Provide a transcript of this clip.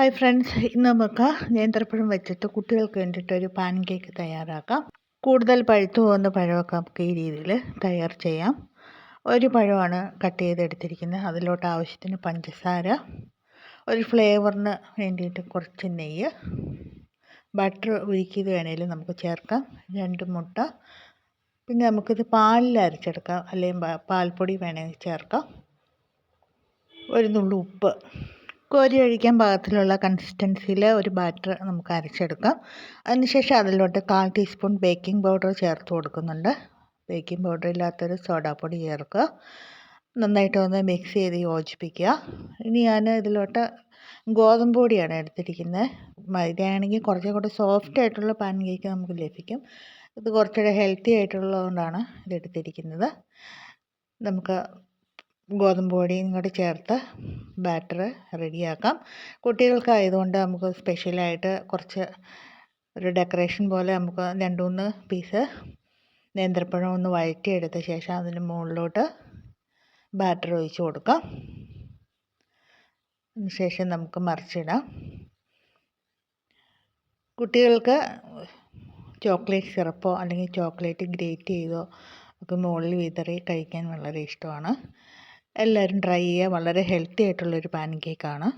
Hi friends, ഇന്ന് നമുക്ക് നേന്ത്രപ്പഴം വെച്ചിട്ട് കുട്ടികൾക്ക് വേണ്ടിയിട്ടൊരു പാൻ കേക്ക് തയ്യാറാക്കാം. കൂടുതൽ പഴുത്തു പോകുന്ന പഴമൊക്കെ നമുക്ക് ഈ രീതിയിൽ തയ്യാർ ചെയ്യാം. ഒരു പഴമാണ് കട്ട് ചെയ്തെടുത്തിരിക്കുന്നത്. അതിലോട്ട് ആവശ്യത്തിന് പഞ്ചസാര, ഒരു ഫ്ലേവറിന് വേണ്ടിയിട്ട് കുറച്ച് നെയ്യ്, ബട്ടർ ഉരുക്കിയത് വേണേലും നമുക്ക് ചേർക്കാം, 2 മുട്ട, പിന്നെ നമുക്കിത് പാലിൽ അരച്ചെടുക്കാം, അല്ലെങ്കിൽ പാൽപ്പൊടി വേണമെങ്കിൽ ചേർക്കാം, ഒരു നുള്ളു ഉപ്പ്. കോരി ഒഴിക്കാൻ പാകത്തിലുള്ള കൺസിസ്റ്റൻസിയിൽ ഒരു ബാറ്റർ നമുക്ക് അരച്ചെടുക്കാം. അതിനുശേഷം അതിലോട്ട് 1/4 ടീസ്പൂൺ ബേക്കിംഗ് പൗഡർ ചേർത്ത് കൊടുക്കുന്നുണ്ട്. ബേക്കിംഗ് പൗഡർ ഇല്ലാത്തൊരു സോഡാപ്പൊടി ചേർക്കുക. നന്നായിട്ട് ഒന്ന് മിക്സ് ചെയ്ത് യോജിപ്പിക്കുക. ഇനി ഞാൻ ഇതിലോട്ട് ഗോതമ്പ് പൊടിയാണ് എടുത്തിരിക്കുന്നത്. മൈദയാണെങ്കിൽ കുറച്ചും കൂടെ സോഫ്റ്റ് ആയിട്ടുള്ള പാൻ കേക്ക് നമുക്ക് ലഭിക്കും. ഇത് കുറച്ചുകൂടെ ഹെൽത്തി ആയിട്ടുള്ളതുകൊണ്ടാണ് ഇതെടുത്തിരിക്കുന്നത്. നമുക്ക് ഗോതമ്പ് പൊടിയും കൂടി ചേർത്ത് ബാറ്റർ റെഡിയാക്കാം. കുട്ടികൾക്കായതുകൊണ്ട് നമുക്ക് സ്പെഷ്യലായിട്ട് കുറച്ച് ഒരു ഡെക്കറേഷൻ പോലെ നമുക്ക് 2-3 പീസ് നേന്ത്രപ്പഴം ഒന്ന് വഴറ്റിയെടുത്ത ശേഷം അതിന് മുകളിലോട്ട് ബാറ്റർ ഒഴിച്ച് കൊടുക്കാം. അതിനുശേഷം നമുക്ക് മറിച്ചിടാം. കുട്ടികൾക്ക് ചോക്ലേറ്റ് സിറപ്പോ അല്ലെങ്കിൽ ചോക്ലേറ്റ് ഗ്രേറ്റ് ചെയ്തോ ഒക്കെ മുകളിൽ വിതറി കഴിക്കാൻ വളരെ ഇഷ്ടമാണ്. എല്ലാവരും ട്രൈ ചെയ്യുക. വളരെ ഹെൽത്തി ആയിട്ടുള്ളൊരു പാൻ കേക്കാണ്.